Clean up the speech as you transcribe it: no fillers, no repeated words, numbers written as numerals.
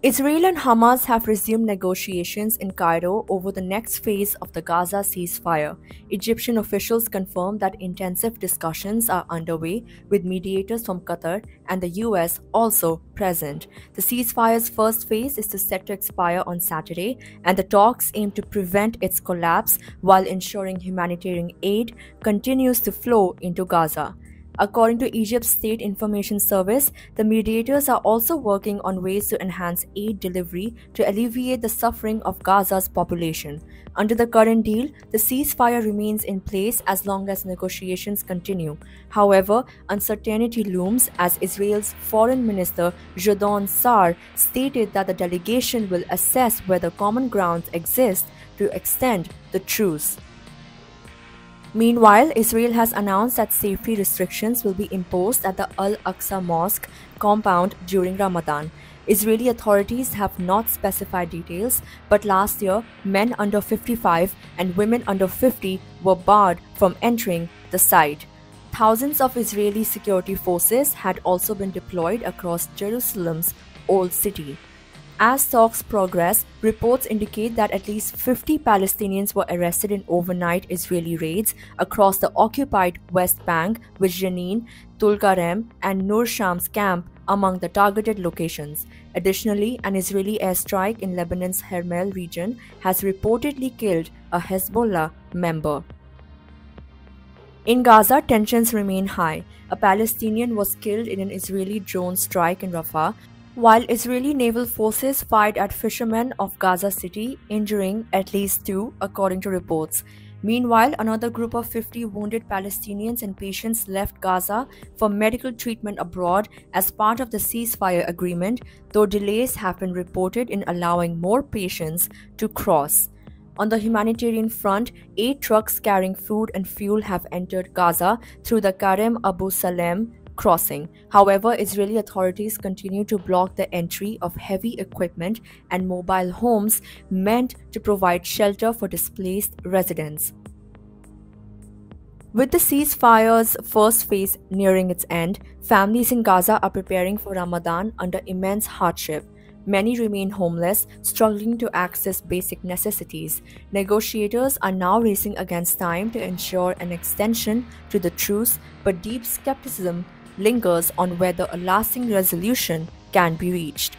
Israel and Hamas have resumed negotiations in Cairo over the next phase of the Gaza ceasefire. Egyptian officials confirmed that intensive discussions are underway, with mediators from Qatar and the US also present. The ceasefire's first phase is set to expire on Saturday, and the talks aim to prevent its collapse while ensuring humanitarian aid continues to flow into Gaza. According to Egypt's State Information Service, the mediators are also working on ways to enhance aid delivery to alleviate the suffering of Gaza's population. Under the current deal, the ceasefire remains in place as long as negotiations continue. However, uncertainty looms as Israel's Foreign Minister Gideon Sa'ar stated that the delegation will assess whether common grounds exist to extend the truce. Meanwhile, Israel has announced that safety restrictions will be imposed at the Al-Aqsa Mosque compound during Ramadan. Israeli authorities have not specified details, but last year, men under 55 and women under 50 were barred from entering the site. Thousands of Israeli security forces had also been deployed across Jerusalem's Old City. As talks progress, reports indicate that at least 50 Palestinians were arrested in overnight Israeli raids across the occupied West Bank, with Jenin, Tulkarem, and Nur Shams camp among the targeted locations. Additionally, an Israeli airstrike in Lebanon's Hermel region has reportedly killed a Hezbollah member. In Gaza, tensions remain high. A Palestinian was killed in an Israeli drone strike in Rafah, while Israeli naval forces fired at fishermen of Gaza City, injuring at least 2, according to reports. Meanwhile, another group of 50 wounded Palestinians and patients left Gaza for medical treatment abroad as part of the ceasefire agreement, though delays have been reported in allowing more patients to cross. On the humanitarian front, 8 trucks carrying food and fuel have entered Gaza through the Karem Abu Salem crossing. However, Israeli authorities continue to block the entry of heavy equipment and mobile homes meant to provide shelter for displaced residents. With the ceasefire's first phase nearing its end, families in Gaza are preparing for Ramadan under immense hardship. Many remain homeless, struggling to access basic necessities. Negotiators are now racing against time to ensure an extension to the truce, but deep skepticism lingers on whether a lasting resolution can be reached.